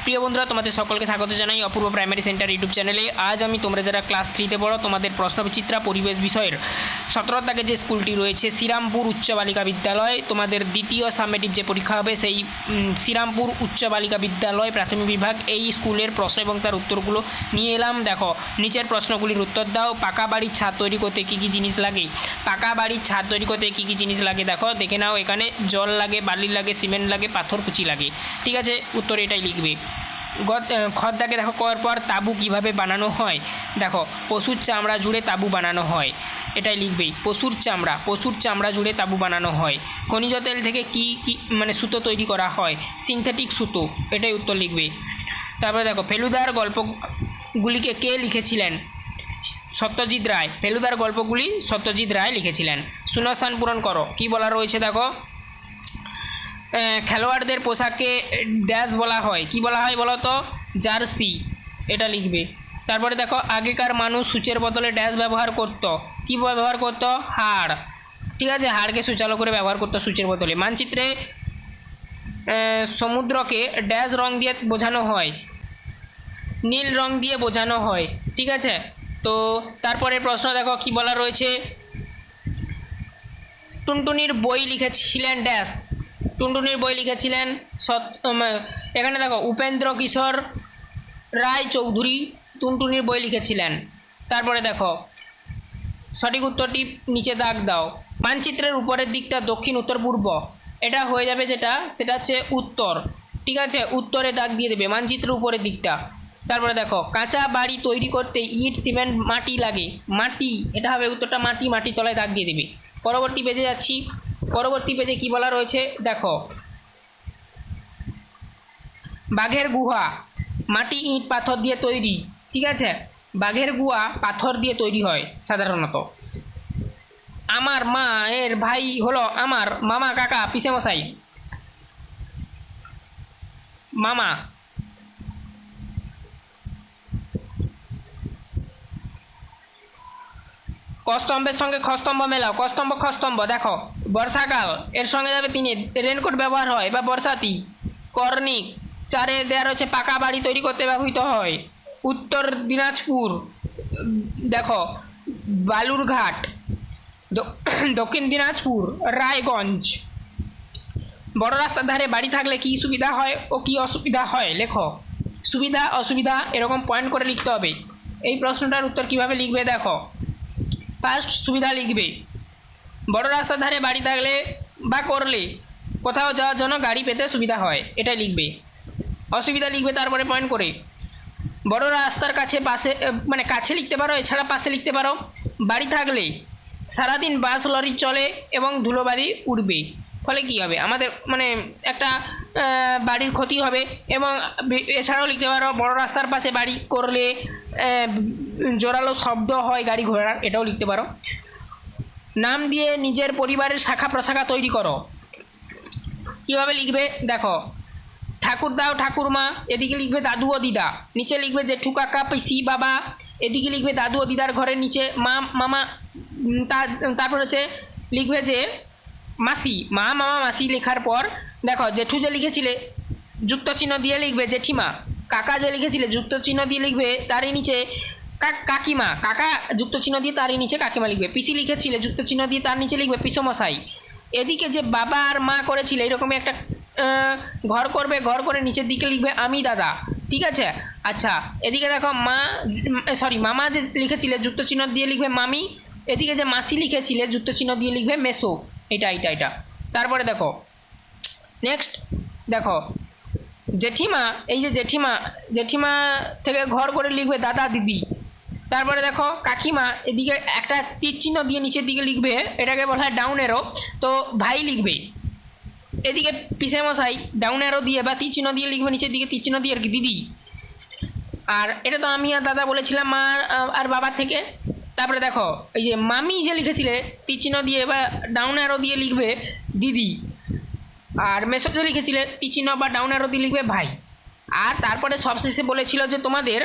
প্রিয় বন্ধুরা, তোমাদের সকলকে স্বাগত জানাই অপূর্ব প্রাইমারি সেন্টার ইউটিউব চ্যানেলে। আজ আমি তোমরা যারা ক্লাস 3-তে পড়ো তোমাদের প্রশ্নবিচিত্রা পরিবেশ বিষয়ের 17 দাগে যে স্কুলটি রয়েছে শ্রীরামপুর উচ্চ বালিকা বিদ্যালয়, তোমাদের দ্বিতীয় সাবমেটিভ যে পরীক্ষা হবে সেই শ্রীরামপুর উচ্চ বালিকা বিদ্যালয় প্রাথমিক বিভাগ, এই স্কুলের প্রশ্ন এবং তার উত্তরগুলো নিয়ে এলাম। দেখো, নিচের প্রশ্নগুলির উত্তর দাও। পাকা বাড়ির ছাদ তৈরি করতে কী কী জিনিস লাগে? পাকা বাড়ির ছাদ তৈরি করতে কী কী জিনিস লাগে দেখো, দেখে নাও। এখানে জল লাগে, বালি লাগে, সিমেন্ট লাগে, পাথর কুচি লাগে। ঠিক আছে, উত্তর এটাই লিখবে। খত দাগে দেখো, করার পর তাঁবু কীভাবে বানানো হয়? দেখো, পশুর চামড়া জুড়ে তাঁবু বানানো হয়, এটাই লিখবেই। পশুর চামড়া জুড়ে তাঁবু বানানো হয়। খনিজ তেল থেকে কি কি সুতো তৈরি করা হয়? সিনথেটিক সুতো, এটাই উত্তর লিখবে। তারপরে দেখো, ফেলুদার গল্পগুলিকে কে লিখেছিলেন? সত্যজিৎ রায়। ফেলুদার গল্পগুলি সত্যজিৎ রায় লিখেছিলেন। শূন্যস্থান পূরণ করো। কি বলা রয়েছে দেখো, খেলোয়াড়দের পোশাককে ড্যাশ বলা হয়। কি বলা হয় বলো তো? জার্সি, এটা লিখবে। তারপরে দেখো, আগেকার মানুষ সূচের বদলে ড্যাশ ব্যবহার করতো। কি ব্যবহার করতো? হাড়। ঠিক আছে, হাড়কে সুচালো করে ব্যবহার করতো সূচের বদলে। মানচিত্রে সমুদ্রকে ড্যাশ রং দিয়ে বোঝানো হয়? নীল রং দিয়ে বোঝানো হয়। ঠিক আছে, তো তারপরে প্রশ্ন দেখো কি বলা রয়েছে, টুনটুনির বই লিখেছিলেন ড্যাশ। টুনটুনির বই লিখেছিলেন এখানে দেখো, উপেন্দ্র কিশোর রায় চৌধুরী টুনটুনির বই লিখেছিলেন। তারপরে দেখো, সঠিক উত্তরটি নিচে দাগ দাও। মানচিত্রের উপরের দিকটা দক্ষিণ, উত্তর, পূর্ব, এটা হয়ে যাবে যেটা, সেটা হচ্ছে উত্তর। ঠিক আছে, উত্তরে দাগ দিয়ে দেবে মানচিত্রের উপরের দিকটা। তারপরে দেখো, কাঁচা বাড়ি তৈরি করতে ইট, সিমেন্ট, মাটি লাগে। মাটি, এটা হবে উত্তরটা। মাটির তলায় দাগ দিয়ে দেবে। পরবর্তী পেজে যাচ্ছি। পরবর্তী পেজে কি বলা রয়েছে দেখো, বাঘের গুহা মাটি, ইট, পাথর দিয়ে তৈরি। ঠিক আছে, বাঘের গুহা পাথর দিয়ে তৈরি হয় সাধারণত। আমার মায়ের ভাই হলো আমার মামা, কাকা, পিসেমশাই। মামা। কস্তম্ভের সঙ্গে খস্তম্ভ মেলাও। কস্তম্ভ, খস্তম্ভ। দেখো, বর্ষাকাল, এর সঙ্গে যাবে 3। রেনকোট ব্যবহার হয় বা বর্ষাতি। কর্নিক, 4 দেওয়া রয়েছে পাকা বাড়ি তৈরি করতে ব্যবহৃত হয়। উত্তর দিনাজপুর। দেখো, বালুরঘাট। দক্ষিণ দিনাজপুর, রায়গঞ্জ। বড় রাস্তার ধারে বাড়ি থাকলে কি সুবিধা হয় ও কি অসুবিধা হয় লেখো। সুবিধা অসুবিধা এরকম পয়েন্ট করে লিখতে হবে। এই প্রশ্নটার উত্তর কিভাবে লিখবে দেখো, ফার্স্ট সুবিধা লিখবে। বড় রাস্তার ধারে বাড়ি থাকলে বা করলে কোথাও যাওয়ার জন্য গাড়ি পেতে সুবিধা হয়, এটাই লিখবে। অসুবিধা লিখবে তারপরে পয়েন্ট করে। বড় রাস্তার কাছে, পাশে, কাছে লিখতে পারো, এছাড়া পাশে লিখতে পারো। বাড়ি থাকলে সারাদিন বাস লরি চলে এবং ধুলোবালি উঠবে, ফলে কী হবে আমাদের একটা বাড়ির ক্ষতি হবে। এবং এছাড়াও লিখতে পারো, বড় রাস্তার পাশে বাড়ি করলে জোরালো শব্দ হয় গাড়ি ঘোড়ার, এটাও লিখতে পারো। নাম দিয়ে নিজের পরিবারের শাখা প্রশাখা তৈরি করো। কীভাবে লিখবে দেখো, ঠাকুরদা ও ঠাকুরমা, এদিকে লিখবে দাদু ও দিদা। নিচে লিখবে জেঠু, কাকা, পিসি, বাবা। এদিকে লিখবে দাদু ও দিদার ঘরের নিচে মামা। তারপর হচ্ছে লিখবে যে মাসি, মামা, মাসি। লেখার পর দেখো, জেঠু যে লিখেছিলে যুক্ত চিহ্ন দিয়ে লিখবে জেঠিমা। কাকা যে লিখেছিলে যুক্ত চিহ্ন দিয়ে লিখবে তারই নিচে কাকিমা। কাকা যুক্ত চিহ্ন দিয়ে তারই নিচে কাকিমা লিখবে। পিসি লিখেছিলে যুক্ত চিহ্ন দিয়ে তার নিচে লিখবে পিসমশাই। এদিকে যে বাবা আর মা করেছিলে এরকমই একটা ঘর করবে, ঘর করে নিচের দিকে লিখবে আমি দাদা। ঠিক আছে, আচ্ছা। এদিকে দেখো, মামা যে লিখেছিলে যুক্ত চিহ্ন দিয়ে লিখবে মামি। এদিকে যে মাসি লিখেছিলে যুক্ত চিহ্ন দিয়ে লিখবে মেসো। এটা। তারপরে দেখো, নেক্সট দেখো, জেঠিমা, এই যে জেঠিমা থেকে ঘর করে লিখবে দাদা, দিদি। তারপরে দেখো, কাকিমা, এদিকে একটা তীর চিহ্ন দিয়ে নিচের দিকে লিখবে, এটাকে বলা হয় ডাউন অ্যারো, তো ভাই লিখবে। এদিকে পিসেমশাই ডাউন অ্যারো দিয়ে বা তীর চিহ্ন দিয়ে লিখবে নিচের দিকে তীর চিহ্ন দিয়ে, আর কি, দিদি। আর এটা তো আমি আর দাদা বলেছিলাম মা আর বাবার থেকে। তারপরে দেখো, এই যে মামি যে লিখেছিলে তীর চিহ্ন দিয়ে বা ডাউন অ্যারো দিয়ে লিখবে দিদি। আর মেসো যে লিখেছিলে তীর চিহ্ন বা ডাউন অ্যারো দিয়ে লিখবে ভাই। আর তারপরে সবশেষে বলেছিল যে তোমাদের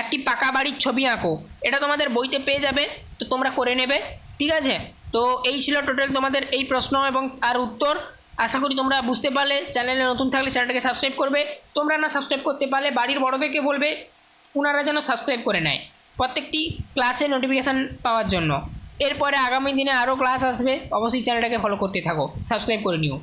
একটি পাকা বাড়ির ছবি আঁকো। এটা তোমাদের বইতে পেয়ে যাবে, তো তোমরা করে নেবে। ঠিক আছে, তো এই ছিল টোটাল তোমাদের এই প্রশ্ন এবং আর উত্তর। আশা করি তোমরা বুঝতে পারলে। চ্যানেলে নতুন থাকলে চ্যানেলটাকে সাবস্ক্রাইব করবে, তোমরা না সাবস্ক্রাইব করতে পারলে বাড়ির বড়দেরকে বলবে ওনারা যেন সাবস্ক্রাইব করে নেয় প্রত্যেকটি ক্লাসের নোটিফিকেশান পাওয়ার জন্য। এরপরে আগামী দিনে আরও ক্লাস আসবে, অবশ্যই চ্যানেলটাকে ফলো করতে থাকো, সাবস্ক্রাইব করে নিও।